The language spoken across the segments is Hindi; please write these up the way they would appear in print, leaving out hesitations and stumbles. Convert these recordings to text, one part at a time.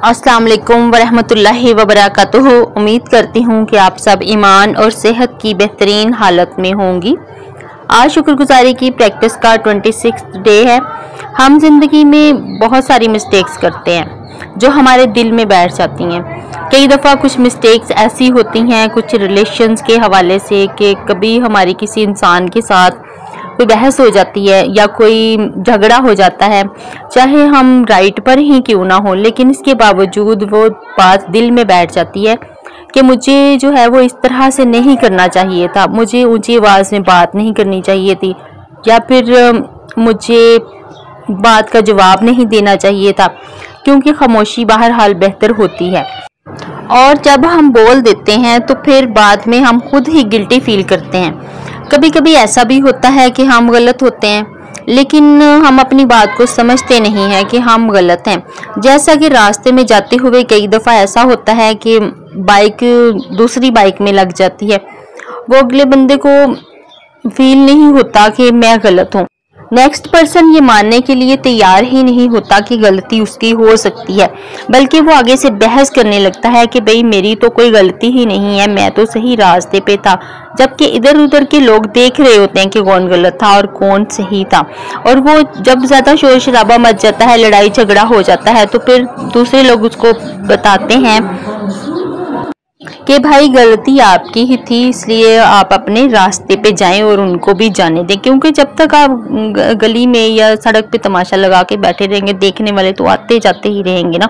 अस्सलाम वालेकुम वरहमतुल्लाहि वबरकातुहू। उम्मीद करती हूँ कि आप सब ईमान और सेहत की बेहतरीन हालत में होंगी। आज शुक्रगुजारी की प्रैक्टिस का 26 डे है। हम जिंदगी में बहुत सारी मिस्टेक्स करते हैं जो हमारे दिल में बैठ जाती हैं। कई दफ़ा कुछ मिस्टेक्स ऐसी होती हैं कुछ रिलेशंस के हवाले से कि कभी हमारी किसी इंसान के साथ कोई बहस हो जाती है या कोई झगड़ा हो जाता है, चाहे हम राइट पर ही क्यों ना हो, लेकिन इसके बावजूद वो बात दिल में बैठ जाती है कि मुझे जो है वो इस तरह से नहीं करना चाहिए था, मुझे ऊंची आवाज़ में बात नहीं करनी चाहिए थी, या फिर मुझे बात का जवाब नहीं देना चाहिए था, क्योंकि खामोशी बहरहाल बेहतर होती है। और जब हम बोल देते हैं तो फिर बाद में हम खुद ही गिल्टी फील करते हैं। कभी कभी ऐसा भी होता है कि हम गलत होते हैं, लेकिन हम अपनी बात को समझते नहीं हैं कि हम गलत हैं। जैसा कि रास्ते में जाते हुए कई दफ़ा ऐसा होता है कि बाइक दूसरी बाइक में लग जाती है, वो अगले बंदे को फील नहीं होता कि मैं गलत हूँ। नेक्स्ट पर्सन ये मानने के लिए तैयार ही नहीं होता कि गलती उसकी हो सकती है, बल्कि वो आगे से बहस करने लगता है कि भाई मेरी तो कोई गलती ही नहीं है, मैं तो सही रास्ते पे था। जबकि इधर उधर के लोग देख रहे होते हैं कि कौन गलत था और कौन सही था। और वो जब ज़्यादा शोर शराबा मच जाता है, लड़ाई झगड़ा हो जाता है, तो फिर दूसरे लोग उसको बताते हैं कि भाई गलती आपकी ही थी, इसलिए आप अपने रास्ते पे जाएं और उनको भी जाने दें। क्योंकि जब तक आप गली में या सड़क पे तमाशा लगा के बैठे रहेंगे, देखने वाले तो आते जाते ही रहेंगे ना,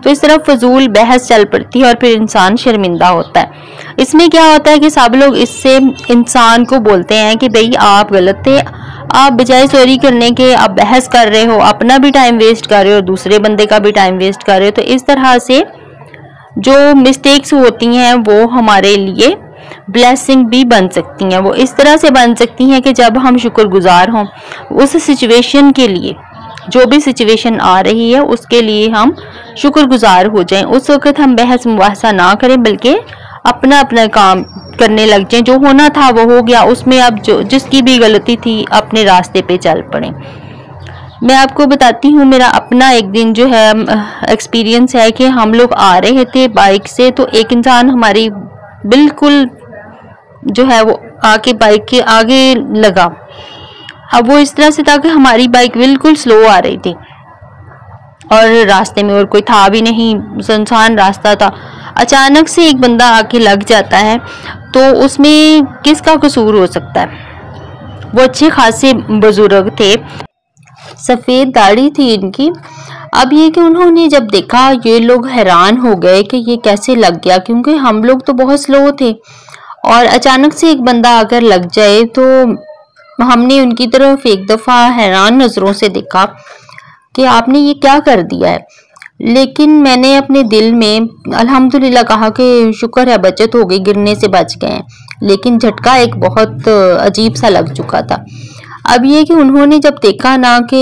तो इस तरह फजूल बहस चल पड़ती है और फिर इंसान शर्मिंदा होता है। इसमें क्या होता है कि सब लोग इससे इंसान को बोलते हैं कि भाई आप गलत थे, आप बजाय सॉरी करने के आप बहस कर रहे हो, अपना भी टाइम वेस्ट कर रहे हो, दूसरे बंदे का भी टाइम वेस्ट कर रहे हो। तो इस तरह से जो मिस्टेक्स होती हैं वो हमारे लिए ब्लेसिंग भी बन सकती हैं। वो इस तरह से बन सकती हैं कि जब हम शुक्रगुजार हों उस सिचुएशन के लिए, जो भी सिचुएशन आ रही है उसके लिए हम शुक्रगुजार हो जाएं। उस वक्त हम बहस मुबासा ना करें, बल्कि अपना अपना काम करने लग जाएं। जो होना था वो हो गया, उसमें अब जो जिसकी भी गलती थी अपने रास्ते पे चल पड़ें। मैं आपको बताती हूँ, मेरा अपना एक दिन जो है एक्सपीरियंस है कि हम लोग आ रहे थे बाइक से, तो एक इंसान हमारी बिल्कुल जो है वो आके बाइक के आगे लगा। अब वो इस तरह से था कि हमारी बाइक बिल्कुल स्लो आ रही थी और रास्ते में और कोई था भी नहीं, सुनसान रास्ता था। अचानक से एक बंदा आके लग जाता है, तो उसमें किसका कसूर हो सकता है? वो अच्छे खासे बुजुर्ग थे, सफ़ेद दाढ़ी थी इनकी। अब ये कि उन्होंने जब देखा, ये लोग हैरान हो गए कि ये कैसे लग गया, क्योंकि हम लोग तो बहुत स्लो थे और अचानक से एक बंदा अगर लग जाए तो हमने उनकी तरफ एक दफ़ा हैरान नज़रों से देखा कि आपने ये क्या कर दिया है। लेकिन मैंने अपने दिल में अल्हम्दुलिल्लाह कहा कि शुक्र है बचत हो गई, गिरने से बच गए हैं, लेकिन झटका एक बहुत अजीब सा लग चुका था। अब ये कि उन्होंने जब देखा ना कि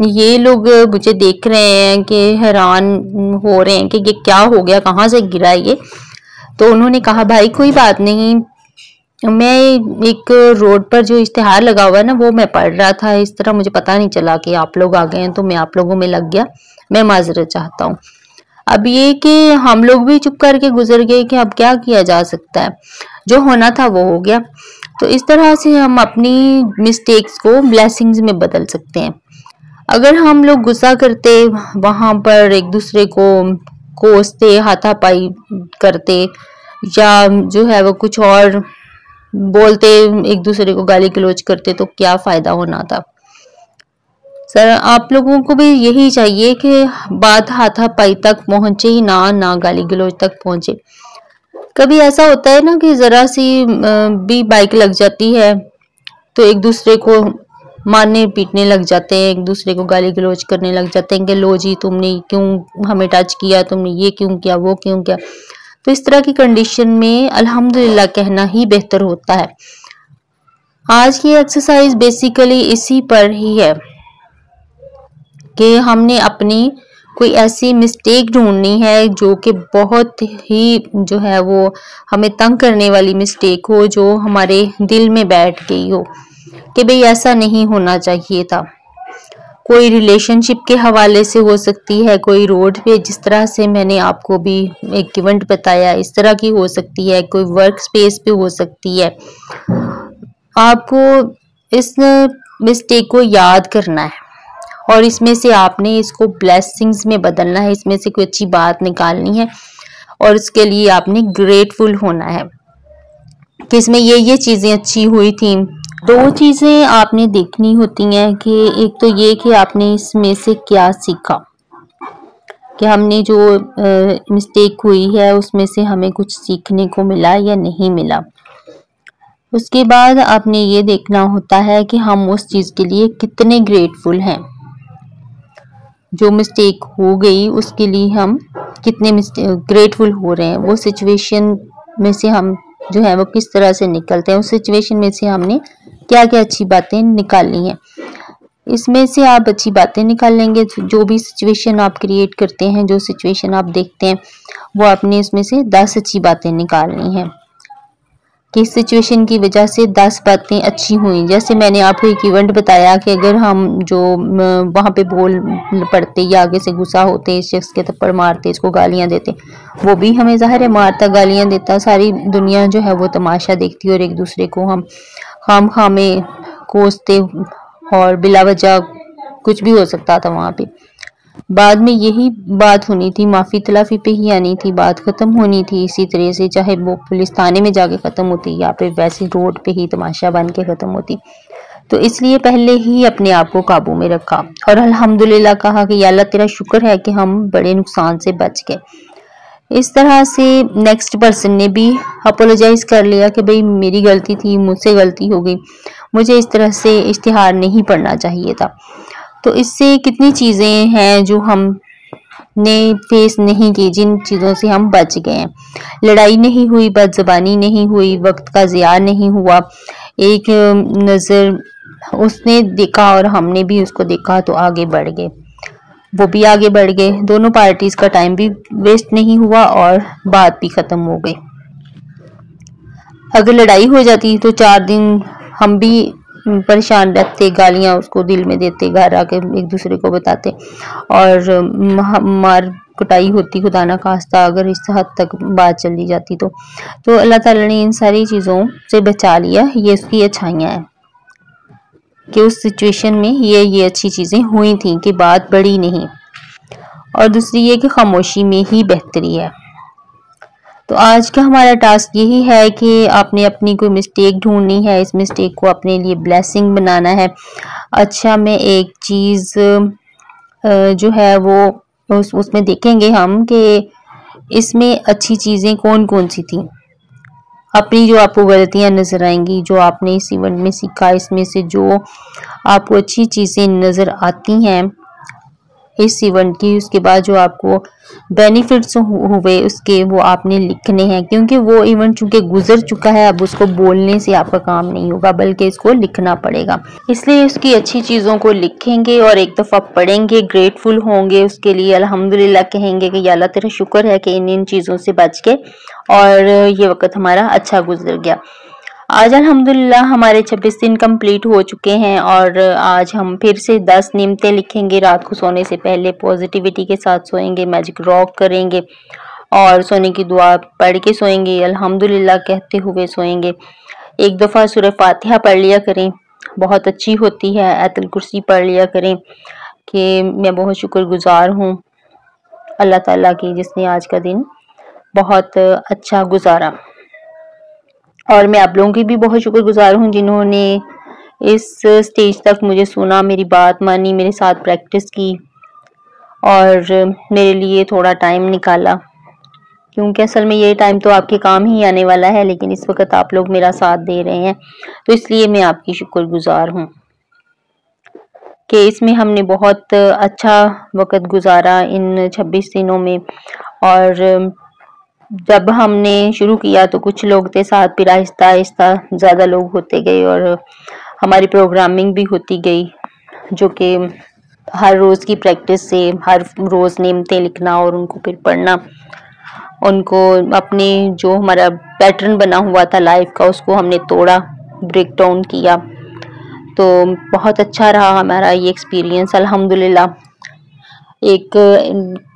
ये लोग मुझे देख रहे हैं कि हैरान हो रहे हैं कि ये क्या हो गया, कहाँ से गिरा ये, तो उन्होंने कहा भाई कोई बात नहीं, मैं एक रोड पर जो इश्तिहार लगा हुआ है ना वो मैं पढ़ रहा था, इस तरह मुझे पता नहीं चला कि आप लोग आ गए हैं, तो मैं आप लोगों में लग गया, मैं माजरत चाहता हूँ। अब ये कि हम लोग भी चुप करके गुजर गए कि अब क्या किया जा सकता है, जो होना था वो हो गया। तो इस तरह से हम अपनी मिस्टेक्स को ब्लेसिंग्स में बदल सकते हैं। अगर हम लोग गुस्सा करते, वहाँ पर एक दूसरे को कोसते, हाथापाई करते, या जो है वो कुछ और बोलते, एक दूसरे को गाली गलौज करते, तो क्या फ़ायदा होना था। सर आप लोगों को भी यही चाहिए कि बात हाथापाई तक पहुँचे ही ना गाली गलौज तक पहुँचे। कभी ऐसा होता है ना कि ज़रा सी भी बाइक लग जाती है तो एक दूसरे को मारने पीटने लग जाते हैं, एक दूसरे को गाली गलौज करने लग जाते हैं कि लो जी तुमने क्यों हमें टच किया, तुमने ये क्यों किया, वो क्यों किया। तो इस तरह की कंडीशन में अल्हम्दुलिल्लाह कहना ही बेहतर होता है। आज की एक्सरसाइज बेसिकली इसी पर ही है कि हमने अपनी कोई ऐसी मिस्टेक ढूंढनी है जो कि बहुत ही जो है वो हमें तंग करने वाली मिस्टेक हो, जो हमारे दिल में बैठ गई हो कि भाई ऐसा नहीं होना चाहिए था। कोई रिलेशनशिप के हवाले से हो सकती है, कोई रोड पे जिस तरह से मैंने आपको भी एक इवेंट बताया इस तरह की हो सकती है, कोई वर्क स्पेस पे हो सकती है। आपको इस मिस्टेक को याद करना है और इसमें से आपने इसको ब्लेसिंग्स में बदलना है, इसमें से कोई अच्छी बात निकालनी है और इसके लिए आपने ग्रेटफुल होना है कि इसमें ये चीज़ें अच्छी हुई थी। दो चीज़ें आपने देखनी होती हैं कि एक तो ये कि आपने इसमें से क्या सीखा, कि हमने जो मिस्टेक हुई है उसमें से हमें कुछ सीखने को मिला या नहीं मिला। उसके बाद आपने ये देखना होता है कि हम उस चीज़ के लिए कितने ग्रेटफुल हैं। जो मिस्टेक हो गई उसके लिए हम कितने ग्रेटफुल हो रहे हैं, वो सिचुएशन में से हम जो है वो किस तरह से निकलते हैं, उस सिचुएशन में से हमने क्या क्या अच्छी बातें निकालनी है। इसमें से आप अच्छी बातें निकाल लेंगे। जो भी सिचुएशन आप क्रिएट करते हैं, जो सिचुएशन आप देखते हैं, वो आपने इसमें से 10 अच्छी बातें निकालनी है कि इस सिचुएशन की वजह से 10 बातें अच्छी हुई। जैसे मैंने आपको एक इवेंट बताया कि अगर हम जो वहाँ पे बोल पड़ते या आगे से गुस्सा होते, इस शख्स के थप्पड़ मारते, इसको गालियाँ देते, वो भी हमें ज़ाहिर है मारता, गालियाँ देता, सारी दुनिया जो है वो तमाशा देखती और एक दूसरे को हम हमें कोसते और बिला वजह कुछ भी हो सकता था वहाँ पे। बाद में यही बात होनी थी, माफी तलाफी पे ही आनी थी, बात खत्म होनी थी इसी तरह से, चाहे वो पुलिस थाने में जाके खत्म होती या फिर वैसे रोड पे ही तमाशा बन के खत्म होती। तो इसलिए पहले ही अपने आप को काबू में रखा और अल्हम्दुलिल्लाह कहा कि या अल्लाह तेरा शुक्र है कि हम बड़े नुकसान से बच गए। इस तरह से नेक्स्ट पर्सन ने भी अपोलोजाइज कर लिया कि भाई मेरी गलती थी, मुझसे गलती हो गई, मुझे इस तरह से इश्तिहार नहीं पढ़ना चाहिए था। तो इससे कितनी चीज़ें हैं जो हमने फेस नहीं की, जिन चीज़ों से हम बच गए हैं। लड़ाई नहीं हुई, बदज़बानी नहीं हुई, वक्त का ज़िया नहीं हुआ, एक नज़र उसने देखा और हमने भी उसको देखा तो आगे बढ़ गए, वो भी आगे बढ़ गए, दोनों पार्टीज का टाइम भी वेस्ट नहीं हुआ और बात भी ख़त्म हो गई। अगर लड़ाई हो जाती तो 4 दिन हम भी परेशान रहते, गालियां उसको दिल में देते, घर आके एक दूसरे को बताते और मार कुटाई होती खुदा ना खास्ता अगर इस हद तक बात चली जाती। तो अल्लाह ताला ने इन सारी चीज़ों से बचा लिया। ये उसकी अच्छाइयाँ हैं कि उस सिचुएशन में ये अच्छी चीज़ें हुई थी कि बात बढ़ी नहीं। और दूसरी ये कि खामोशी में ही बेहतरी है। तो आज का हमारा टास्क यही है कि आपने अपनी कोई मिस्टेक ढूंढनी है, इस मिस्टेक को अपने लिए ब्लेसिंग बनाना है। अच्छा, मैं एक चीज़ जो है वो उसमें देखेंगे हम कि इसमें अच्छी चीज़ें कौन कौन सी थी। अपनी जो आपको गलतियां नज़र आएंगी, जो आपने इस इवेंट में सीखा, इसमें से जो आपको अच्छी चीज़ें नज़र आती हैं इस इवेंट की, उसके बाद जो आपको बेनिफिट्स हुए उसके, वो आपने लिखने हैं। क्योंकि वो इवेंट चूंकि गुजर चुका है, अब उसको बोलने से आपका काम नहीं होगा बल्कि इसको लिखना पड़ेगा। इसलिए उसकी अच्छी चीज़ों को लिखेंगे और एक दफ़ा पढ़ेंगे, ग्रेटफुल होंगे उसके लिए, अल्हम्दुलिल्लाह कहेंगे कि या अल्लाह तेरा शुक्र है कि इन चीज़ों से बच के और ये वक्त हमारा अच्छा गुजर गया। आज अल्हम्दुलिल्लाह हमारे 26 दिन कंप्लीट हो चुके हैं और आज हम फिर से 10 नेमतें लिखेंगे। रात को सोने से पहले पॉजिटिविटी के साथ सोएंगे, मैजिक रॉक करेंगे और सोने की दुआ पढ़ के सोएंगे, अल्हम्दुलिल्लाह कहते हुए सोएंगे। एक दफ़ा सूरह फातिहा पढ़ लिया करें, बहुत अच्छी होती है। आयतुल कुर्सी पढ़ लिया करें कि मैं बहुत शुक्रगुजार हूँ अल्लाह ताला की जिसने आज का दिन बहुत अच्छा गुजारा। और मैं आप लोगों की भी बहुत शुक्रगुजार हूँ जिन्होंने इस स्टेज तक मुझे सुना, मेरी बात मानी, मेरे साथ प्रैक्टिस की और मेरे लिए थोड़ा टाइम निकाला। क्योंकि असल में ये टाइम तो आपके काम ही आने वाला है, लेकिन इस वक्त आप लोग मेरा साथ दे रहे हैं, तो इसलिए मैं आपकी शुक्रगुजार हूँ कि इसमें हमने बहुत अच्छा वक्त गुजारा इन 26 दिनों में। और जब हमने शुरू किया तो कुछ लोग थे साथ, फिर आहिस्ता आहिस्ता ज़्यादा लोग होते गए और हमारी प्रोग्रामिंग भी होती गई, जो कि हर रोज़ की प्रैक्टिस से हर रोज़ नेमतें लिखना और उनको फिर पढ़ना, उनको अपने जो हमारा पैटर्न बना हुआ था लाइफ का उसको हमने तोड़ा, ब्रेक डाउन किया। तो बहुत अच्छा रहा हमारा ये एक्सपीरियंस अल्हम्दुलिल्लाह। एक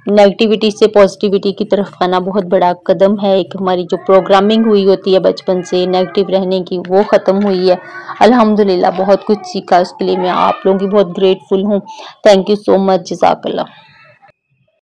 नेगेटिविटी से पॉजिटिविटी की तरफ आना बहुत बड़ा कदम है। एक हमारी जो प्रोग्रामिंग हुई होती है बचपन से नेगेटिव रहने की, वो ख़त्म हुई है अल्हम्दुलिल्लाह। बहुत कुछ सीखा, उसके लिए मैं आप लोगों की बहुत ग्रेटफुल हूँ। थैंक यू सो मच, जज़ाकल्लाह।